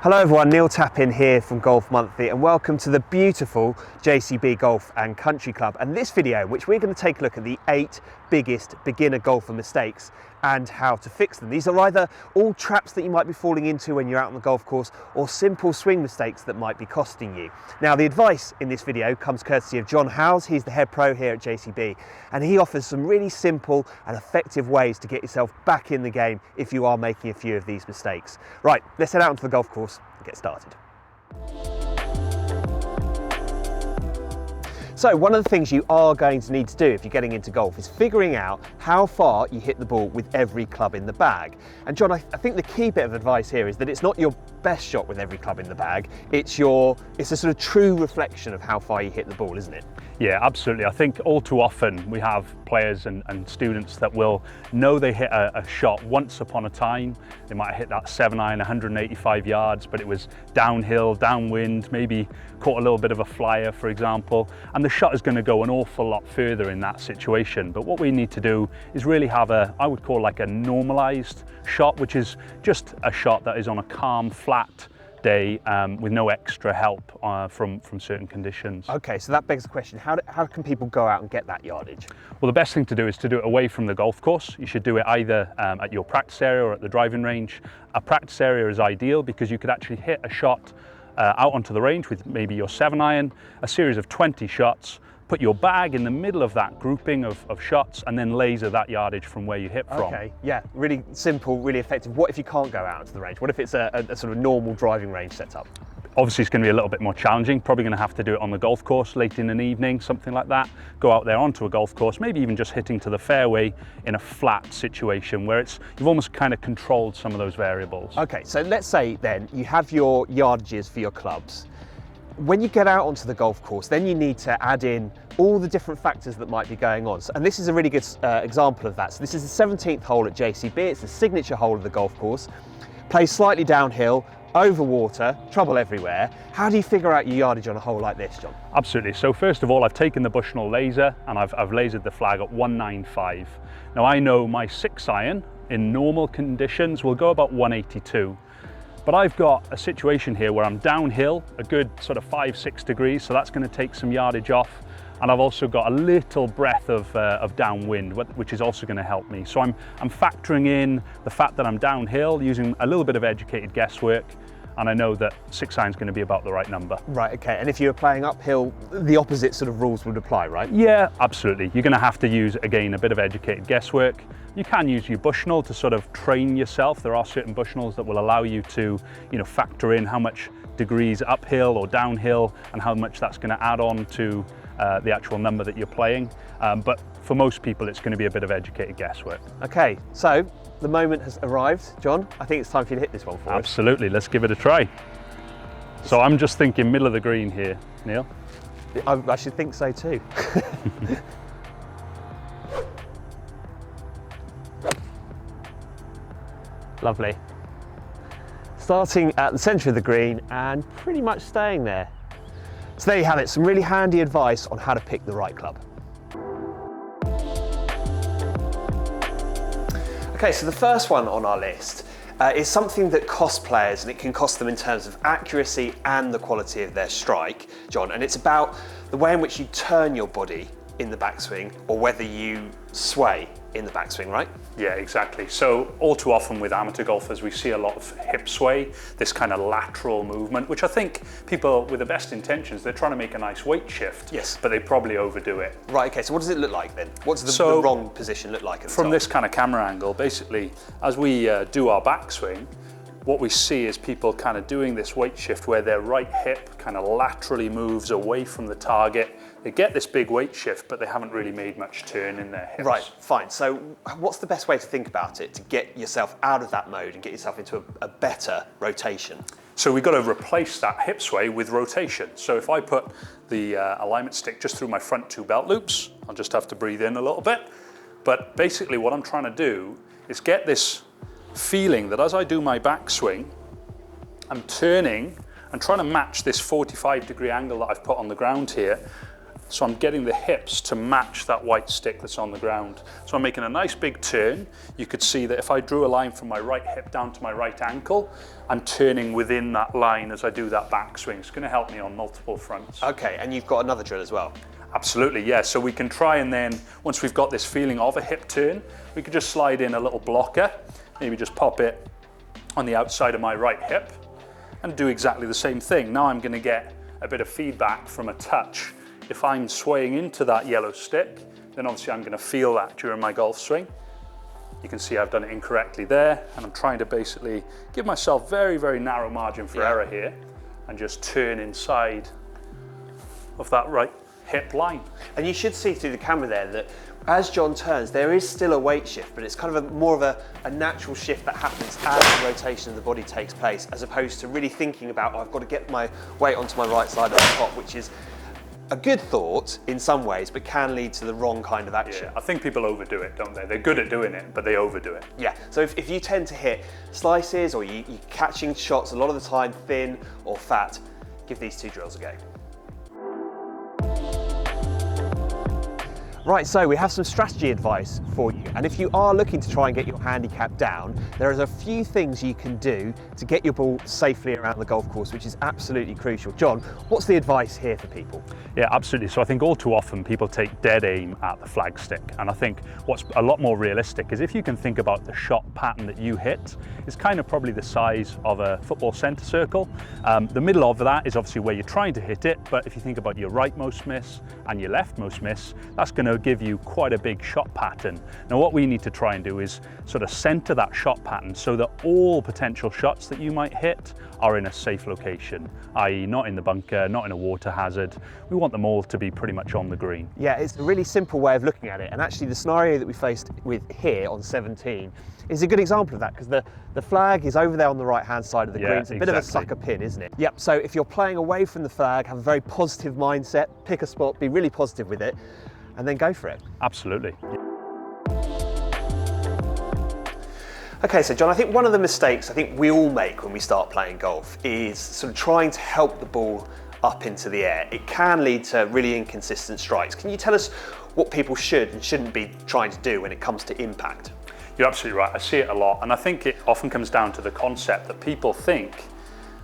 Hello everyone, Neil Tappin here from Golf Monthly and welcome to the beautiful JCB Golf and Country Club. And this video, which we're going to take a look at the 8 biggest beginner golfer mistakes and how to fix them. These are either all traps that you might be falling into when you're out on the golf course or simple swing mistakes that might be costing you. Now the advice in this video comes courtesy of John Howells. He's the head pro here at JCB and he offers some really simple and effective ways to get yourself back in the game if you are making a few of these mistakes. Right, let's head out onto the golf course and get started. So one of the things you are going to need to do if you're getting into golf is figuring out how far you hit the ball with every club in the bag. And John, I think the key bit of advice here is that it's not your best shot with every club in the bag, it's a sort of true reflection of how far you hit the ball, isn't it? Yeah, absolutely. I think all too often we have players and students that will know they hit a shot once upon a time. They might have hit that 7-iron 185 yards, but it was downhill, downwind, maybe caught a little bit of a flyer, for example, and the shot is going to go an awful lot further in that situation. But what we need to do is really have I would call like a normalized shot, which is just a shot that is on a calm, flat day with no extra help from certain conditions. Okay, so that begs the question, how can people go out and get that yardage? Well, the best thing to do is to do it away from the golf course. You should do it either at your practice area or at the driving range. A practice area is ideal because you could actually hit a shot out onto the range with maybe your 7-iron, a series of 20 shots, put your bag in the middle of that grouping of shots and then laser that yardage from where you hit from. Okay, yeah, really simple, really effective. What if you can't go out into the range? What if it's a sort of normal driving range setup? Obviously it's going to be a little bit more challenging, probably going to have to do it on the golf course late in an evening, something like that. Go out there onto a golf course, maybe even just hitting to the fairway in a flat situation where you've almost kind of controlled some of those variables. Okay, so let's say then you have your yardages for your clubs. When you get out onto the golf course, then you need to add in all the different factors that might be going on. And this is a really good example of that. So this is the 17th hole at JCB. It's the signature hole of the golf course. Plays slightly downhill, over water, trouble everywhere. How do you figure out your yardage on a hole like this, John? Absolutely. So first of all, I've taken the Bushnell laser and I've lasered the flag at 195. Now I know my 6-iron in normal conditions will go about 182. But I've got a situation here where I'm downhill, a good sort of 5-6 degrees, so that's going to take some yardage off. And I've also got a little breath of downwind, which is also going to help me. So I'm factoring in the fact that I'm downhill, using a little bit of educated guesswork, and I know that 6-iron is going to be about the right number. Right, okay, and if you were playing uphill, the opposite sort of rules would apply, right? Yeah, absolutely. You're going to have to use, again, a bit of educated guesswork. You can use your Bushnell to sort of train yourself. There are certain Bushnells that will allow you to, factor in how much degrees uphill or downhill and how much that's going to add on to the actual number that you're playing. But for most people, it's going to be a bit of educated guesswork. Okay, so the moment has arrived. John, I think it's time for you to hit this one for us. Absolutely, let's give it a try. So I'm just thinking middle of the green here, Neil. I should think so too. Lovely. Starting at the centre of the green and pretty much staying there. So there you have it, some really handy advice on how to pick the right club. Okay, so the first one on our list is something that costs players, and it can cost them in terms of accuracy and the quality of their strike, John, and it's about the way in which you turn your body in the backswing or whether you sway in the backswing, right? Yeah, exactly. So all too often with amateur golfers, we see a lot of hip sway, this kind of lateral movement, which I think people with the best intentions, they're trying to make a nice weight shift, yes, but they probably overdo it. Right, okay, so what does it look like then? What's the wrong position look like at the From top? this kind of camera angle, basically, as we do our backswing, what we see is people kind of doing this weight shift where their right hip kind of laterally moves away from the target. They get this big weight shift, but they haven't really made much turn in their hips. Right, fine. So what's the best way to think about it to get yourself out of that mode and get yourself into a better rotation? So we've got to replace that hip sway with rotation. So if I put the alignment stick just through my front 2 belt loops, I'll just have to breathe in a little bit. But basically what I'm trying to do is get this feeling that as I do my backswing, I'm turning and trying to match this 45-degree angle that I've put on the ground here so I'm getting the hips to match that white stick that's on the ground. So I'm making a nice big turn. You could see that if I drew a line from my right hip down to my right ankle, I'm turning within that line as I do that backswing. It's going to help me on multiple fronts. Okay, and you've got another drill as well. Absolutely, yeah. So we can try, and then once we've got this feeling of a hip turn, we could just slide in a little blocker, maybe just pop it on the outside of my right hip and do exactly the same thing. Now I'm going to get a bit of feedback from a touch. If I'm swaying into that yellow stick, then obviously I'm going to feel that during my golf swing. You can see I've done it incorrectly there, and I'm trying to basically give myself very, very narrow margin for error here and just turn inside of that right hip line. And you should see through the camera there that as John turns, there is still a weight shift, but it's kind of more of a natural shift that happens as the rotation of the body takes place, as opposed to really thinking about, oh, I've got to get my weight onto my right side of the top, which is a good thought in some ways, but can lead to the wrong kind of action. Yeah, I think people overdo it, don't they? They're good at doing it, but they overdo it. Yeah, so if you tend to hit slices or you're catching shots a lot of the time thin or fat, give these two drills a go. Right, so we have some strategy advice for you, and if you are looking to try and get your handicap down, there is a few things you can do to get your ball safely around the golf course, which is absolutely crucial. John, what's the advice here for people? Yeah, absolutely. So I think all too often people take dead aim at the flag stick, and I think what's a lot more realistic is if you can think about the shot pattern that you hit is kind of probably the size of a football centre circle. The middle of that is obviously where you're trying to hit it, but if you think about your rightmost miss and your leftmost miss, that's going to give you quite a big shot pattern. Now what we need to try and do is sort of center that shot pattern so that all potential shots that you might hit are in a safe location, i.e. not in the bunker, not in a water hazard. We want them all to be pretty much on the green. Yeah, it's a really simple way of looking at it, and actually the scenario that we faced with here on 17 is a good example of that, because the flag is over there on the right hand side of the green. It's a bit of a sucker pin, isn't it? Yep, so if you're playing away from the flag, have a very positive mindset, pick a spot, be really positive with it, and then go for it. Absolutely. Okay, so John, I think one of the mistakes I think we all make when we start playing golf is sort of trying to help the ball up into the air. It can lead to really inconsistent strikes. Can you tell us what people should and shouldn't be trying to do when it comes to impact? You're absolutely right. I see it a lot, and I think it often comes down to the concept that people think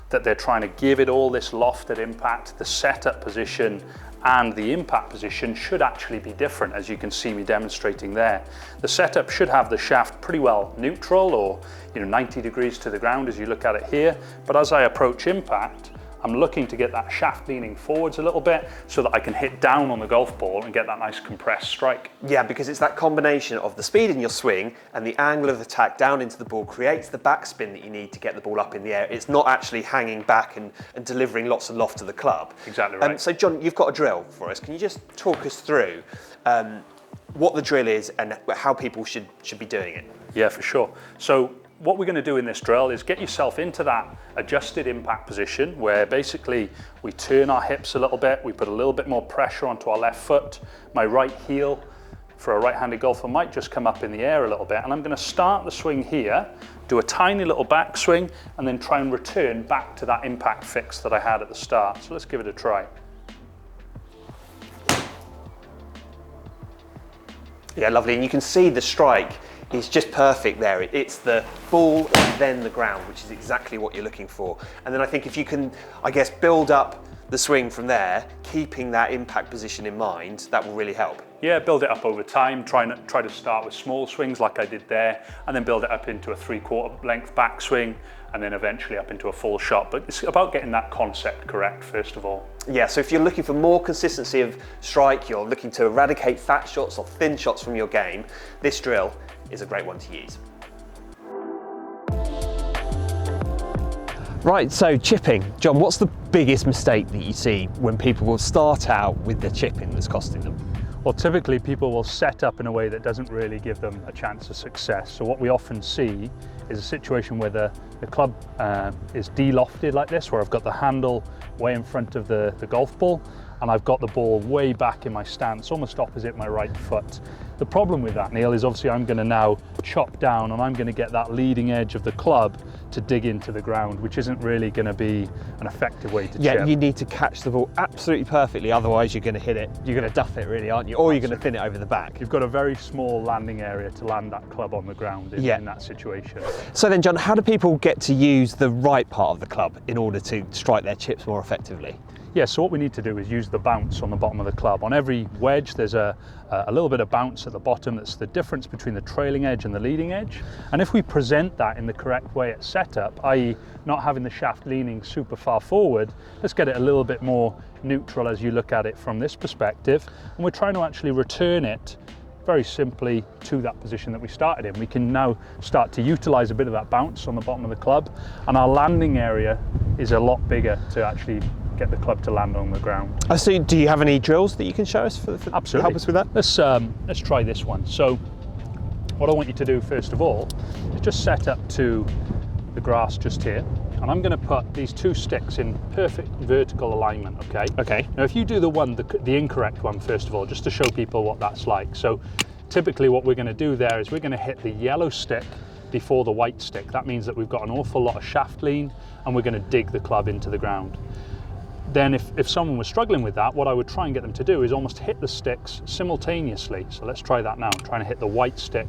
that they're trying to give it all this lofted impact. The setup position and the impact position should actually be different, as you can see me demonstrating there. The setup should have the shaft pretty well neutral, or 90 degrees to the ground as you look at it here, but as I approach impact, I'm looking to get that shaft leaning forwards a little bit so that I can hit down on the golf ball and get that nice compressed strike. Yeah, because it's that combination of the speed in your swing and the angle of attack down into the ball creates the backspin that you need to get the ball up in the air. It's not actually hanging back and delivering lots of loft to the club. Exactly right. So John, you've got a drill for us. Can you just talk us through what the drill is and how people should be doing it? Yeah, for sure. So what we're going to do in this drill is get yourself into that adjusted impact position where basically we turn our hips a little bit, we put a little bit more pressure onto our left foot. My right heel for a right-handed golfer might just come up in the air a little bit, and I'm going to start the swing here, do a tiny little back swing, and then try and return back to that impact fix that I had at the start. So let's give it a try. Yeah, lovely, and you can see the strike is just perfect there. It's the ball and then the ground, which is exactly what you're looking for. And then I think if you can, I guess, build up the swing from there, keeping that impact position in mind, that will really help. Yeah, build it up over time. Try to start with small swings like I did there, and then build it up into a 3/4 length backswing, and then eventually up into a full shot. But it's about getting that concept correct first of all. Yeah, so if you're looking for more consistency of strike, you're looking to eradicate fat shots or thin shots from your game, this drill is a great one to use. Right, so chipping. John, what's the biggest mistake that you see when people will start out with the chipping that's costing them? Well, typically people will set up in a way that doesn't really give them a chance of success. So what we often see is a situation where the club is de-lofted like this, where I've got the handle way in front of the golf ball, and I've got the ball way back in my stance, almost opposite my right foot. The problem with that, Neil, is obviously I'm going to now chop down and I'm going to get that leading edge of the club to dig into the ground, which isn't really going to be an effective way to chip. Yeah, you need to catch the ball absolutely perfectly, otherwise you're going to hit it. You're going to duff it really, aren't you? Or you're going to thin it over the back. You've got a very small landing area to land that club on the ground in that situation. So then, John, how do people get to use the right part of the club in order to strike their chips more effectively? Yeah, so what we need to do is use the bounce on the bottom of the club. On every wedge, there's a little bit of bounce at the bottom. That's the difference between the trailing edge and the leading edge. And if we present that in the correct way at setup, i.e. not having the shaft leaning super far forward, let's get it a little bit more neutral as you look at it from this perspective. And we're trying to actually return it very simply to that position that we started in. We can now start to utilize a bit of that bounce on the bottom of the club, and our landing area is a lot bigger to actually get the club to land on the ground. So do you have any drills that you can show us for Absolutely. to help us with that? Let's try this one. So what I want you to do first of all is just set up to the grass just here, and I'm going to put these two sticks in perfect vertical alignment, okay? Okay. Now if you do the incorrect one first of all, just to show people what that's like. So typically what we're going to do there is we're going to hit the yellow stick before the white stick. That means that we've got an awful lot of shaft lean and we're going to dig the club into the ground. Then if someone was struggling with that, what I would try and get them to do is almost hit the sticks simultaneously. So let's try that now. I'm trying to hit the white stick,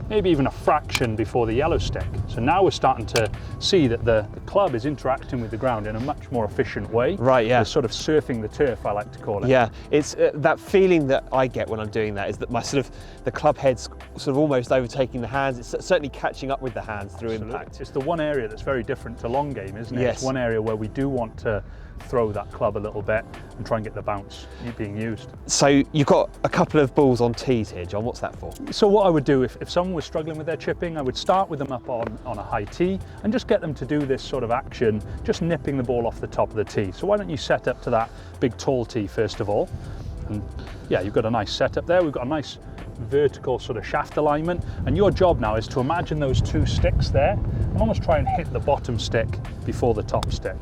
maybe even a fraction before the yellow stick. So now we're starting to see that the club is interacting with the ground in a much more efficient way. Right, yeah. We're sort of surfing the turf, I like to call it. Yeah, it's that feeling that I get when I'm doing that is that the club head's sort of almost overtaking the hands. It's certainly catching up with the hands through impact. It's the one area that's very different to long game, isn't it? Yes. It's one area where we do want to throw that club a little bit and try and get the bounce being used. So you've got a couple of balls on tees here, John. What's that for? So what I would do if someone was struggling with their chipping, I would start with them up on a high tee and just get them to do this sort of action, just nipping the ball off the top of the tee. So why don't you set up to that big tall tee first of all? And yeah, you've got a nice setup there. We've got a nice vertical sort of shaft alignment, and your job now is to imagine those two sticks there and almost try and hit the bottom stick before the top stick.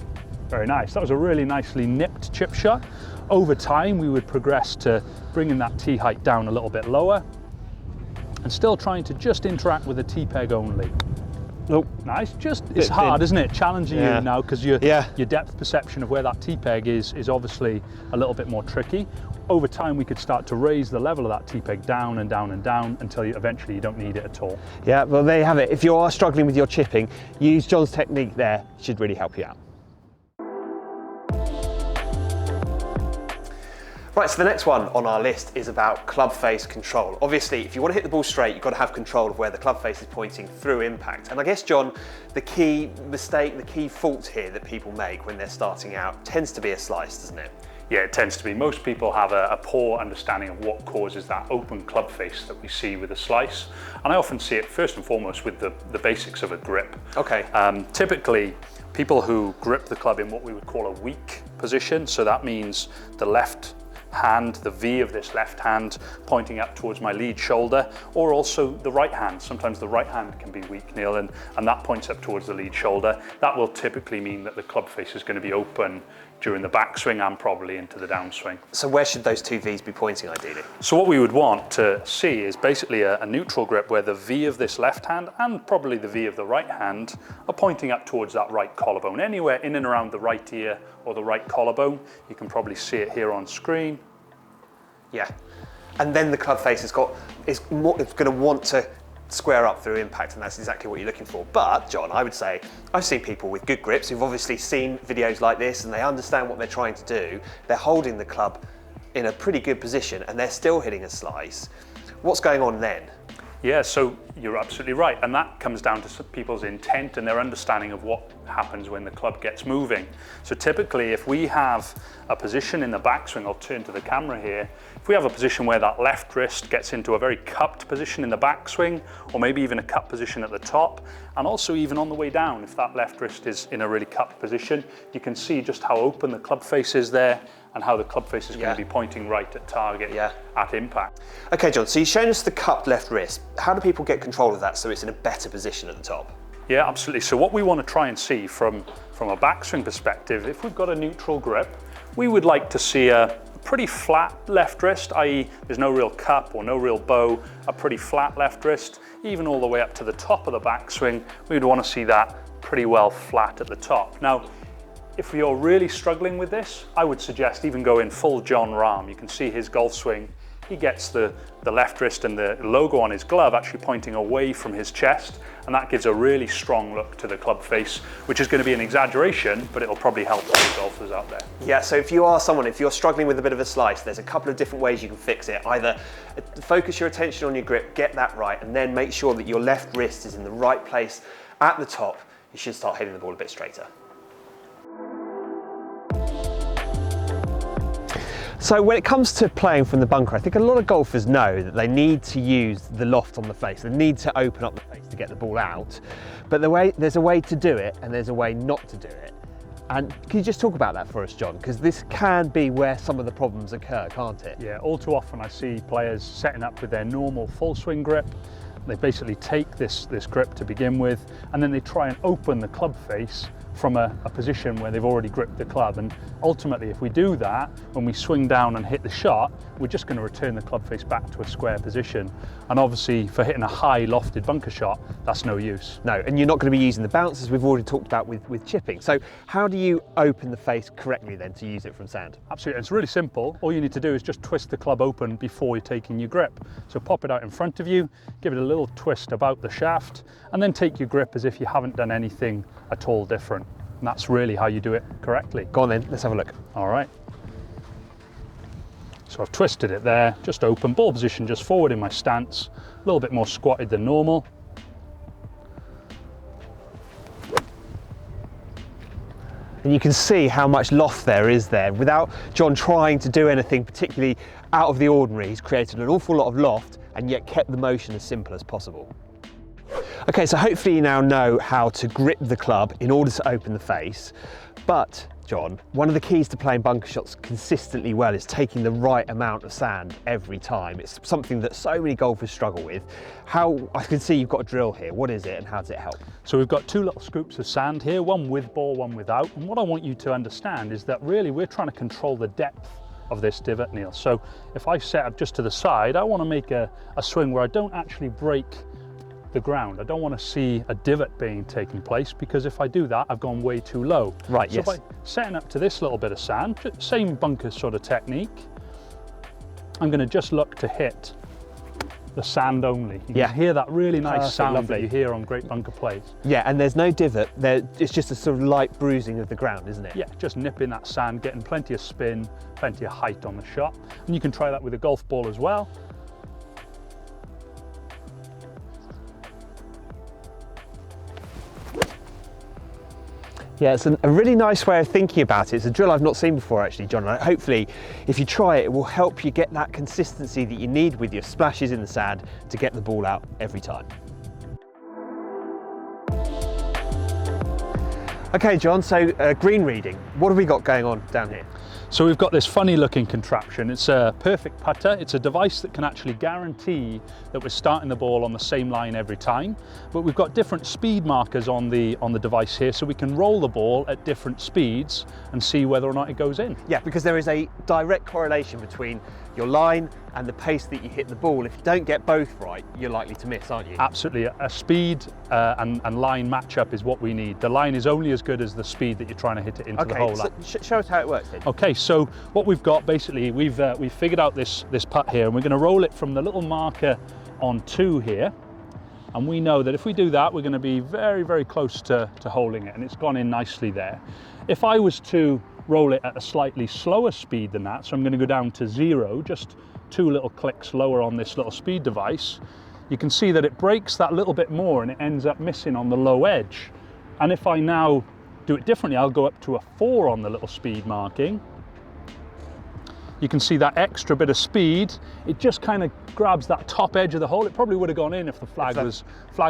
Very nice. That was a really nicely nipped chip shot. Over time, we would progress to bringing that tee height down a little bit lower and still trying to just interact with the tee peg only. Nope. Nice. It's hard, isn't it? Challenging you now because your depth perception of where that tee peg is obviously a little bit more tricky. Over time, we could start to raise the level of that tee peg down and down and down until eventually you don't need it at all. Yeah, well, there you have it. If you are struggling with your chipping, use John's technique there. It should really help you out. Right, so the next one on our list is about club face control. Obviously, if you want to hit the ball straight, you've got to have control of where the club face is pointing through impact. And I guess, John, the key mistake, the key fault here that people make when they're starting out tends to be a slice, doesn't it? Yeah, it tends to be. Most people have a poor understanding of what causes that open club face that we see with a slice. And I often see it first and foremost with the basics of a grip. Okay. Typically, people who grip the club in what we would call a weak position, so that means the left hand, the V of this left hand pointing up towards my lead shoulder, or also the right hand. Sometimes the right hand can be weak, Neil, and that points up towards the lead shoulder. That will typically mean that the club face is going to be open during the backswing and probably into the downswing. So where should those two Vs be pointing ideally? So what we would want to see is basically a neutral grip where the V of this left hand and probably the V of the right hand are pointing up towards that right collarbone. Anywhere in and around the right ear or the right collarbone. You can probably see it here on screen. Yeah, and then the club face is going to want to square up through impact, and that's exactly what you're looking for. But John, I would say I've seen people with good grips who've obviously seen videos like this and they understand what they're trying to do. They're holding the club in a pretty good position and they're still hitting a slice. What's going on then? Yeah, so you're absolutely right, and that comes down to people's intent and their understanding of what happens when the club gets moving. So typically, if we have a position in the backswing, I'll turn to the camera here, if we have a position where that left wrist gets into a very cupped position in the backswing, or maybe even a cupped position at the top, and also even on the way down, if that left wrist is in a really cupped position, you can see just how open the club face is there and how the club face is going to be pointing right at target at impact. Okay, John, so you've shown us the cupped left wrist. How do people get control of that so it's in a better position at the top? Yeah, absolutely. So what we want to try and see from a backswing perspective, if we've got a neutral grip, we would like to see a pretty flat left wrist, i.e. there's no real cup or no real bow, a pretty flat left wrist, even all the way up to the top of the backswing. We would want to see that pretty well flat at the top. Now, if you're really struggling with this, I would suggest even go in full John Rahm. You can see his golf swing. He gets the left wrist and the logo on his glove actually pointing away from his chest, and that gives a really strong look to the club face, which is going to be an exaggeration, but it'll probably help all the golfers out there. Yeah, so if you're struggling with a bit of a slice, there's a couple of different ways you can fix it. Either focus your attention on your grip, get that right, and then make sure that your left wrist is in the right place at the top. You should start hitting the ball a bit straighter. So when it comes to playing from the bunker, I think a lot of golfers know that they need to use the loft on the face. They need to open up the face to get the ball out. But there's a way to do it and there's a way not to do it. And can you just talk about that for us, John? Because this can be where some of the problems occur, can't it? Yeah, all too often I see players setting up with their normal full swing grip. They basically take this grip to begin with, and then they try and open the club face from a position where they've already gripped the club. And ultimately, if we do that, when we swing down and hit the shot, we're just going to return the club face back to a square position. And obviously, for hitting a high lofted bunker shot, that's no use. No, and you're not going to be using the bounce as we've already talked about with chipping. So how do you open the face correctly then to use it from sand? Absolutely, it's really simple. All you need to do is just twist the club open before you're taking your grip. So pop it out in front of you, give it a little twist about the shaft, and then take your grip as if you haven't done anything at all different. And that's really how you do it correctly. Go on then, let's have a look. All right. So I've twisted it there, just open, ball position just forward in my stance, a little bit more squatted than normal. And you can see how much loft there is there. Without John trying to do anything particularly out of the ordinary, he's created an awful lot of loft and yet kept the motion as simple as possible. Okay, so hopefully you now know how to grip the club in order to open the face. But, John, one of the keys to playing bunker shots consistently well is taking the right amount of sand every time. It's something that so many golfers struggle with. I can see you've got a drill here. What is it and how does it help? So we've got two little scoops of sand here, one with ball, one without. And what I want you to understand is that really we're trying to control the depth of this divot, Neil. So if I set up just to the side, I want to make a swing where I don't actually break the ground. I don't want to see a divot being taken place, because if I do that, I've gone way too low. Right, so yes. by setting up to this little bit of sand, same bunker sort of technique, I'm going to just look to hit the sand only. You can hear that really nice sound that you hear on great bunker plays. Yeah, and there's no divot there. It's just a sort of light bruising of the ground, isn't it? Yeah, just nipping that sand, getting plenty of spin, plenty of height on the shot. And you can try that with a golf ball as well. Yeah, it's a really nice way of thinking about it. It's a drill I've not seen before actually, John. And hopefully, if you try it, it will help you get that consistency that you need with your splashes in the sand to get the ball out every time. Okay, John, so green reading. What have we got going on down here? So we've got this funny looking contraption. It's a perfect putter. It's a device that can actually guarantee that we're starting the ball on the same line every time. But we've got different speed markers on the device here, so we can roll the ball at different speeds and see whether or not it goes in. Yeah, because there is a direct correlation between your line and the pace that you hit the ball. If you don't get both right, you're likely to miss, aren't you? Absolutely. A speed and line matchup is what we need. The line is only as good as the speed that you're trying to hit it into the hole. So show us how it works then. Okay, so what we've got basically, we've figured out this putt here, and we're going to roll it from the little marker on 2 here. And we know that if we do that, we're going to be very, very close to holding it, and it's gone in nicely there. If I was to roll it at a slightly slower speed than that, so I'm going to go down to 0, just 2 little clicks lower on this little speed device, you can see that it breaks that little bit more and it ends up missing on the low edge. And if I now do it differently, I'll go up to a 4 on the little speed marking. You can see that extra bit of speed, it just kind of grabs that top edge of the hole. It probably would have gone in if the flag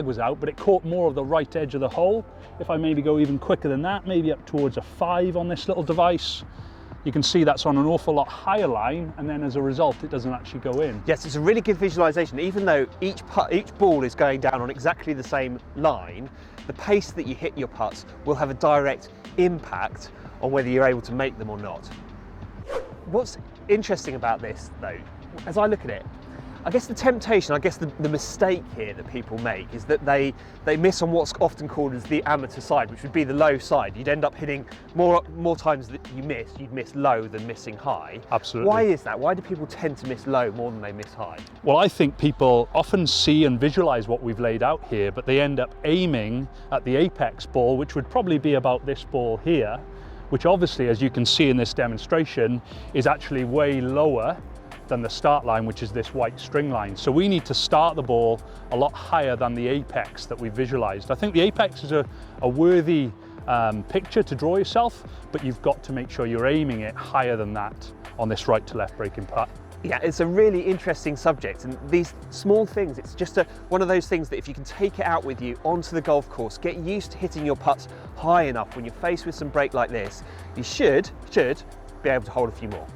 was out, but it caught more of the right edge of the hole. If I maybe go even quicker than that, maybe up towards a 5 on this little device, you can see that's on an awful lot higher line, and then as a result, it doesn't actually go in. Yes, it's a really good visualization. Even though each ball is going down on exactly the same line, the pace that you hit your putts will have a direct impact on whether you're able to make them or not. What's interesting about this though, as I look at it, I guess the temptation, the mistake here that people make is that they miss on what's often called as the amateur side, which would be the low side. You'd end up hitting more times that you'd miss low than missing high. Absolutely. Why is that? Why do people tend to miss low more than they miss high? Well, I think people often see and visualize what we've laid out here, but they end up aiming at the apex ball, which would probably be about this ball here, which obviously, as you can see in this demonstration, is actually way lower than the start line, which is this white string line. So we need to start the ball a lot higher than the apex that we visualized. I think the apex is a worthy picture to draw yourself, but you've got to make sure you're aiming it higher than that on this right to left breaking putt. Yeah, it's a really interesting subject, and these small things, it's just one of those things that if you can take it out with you onto the golf course, get used to hitting your putts high enough when you're faced with some break like this, you should be able to hold a few more.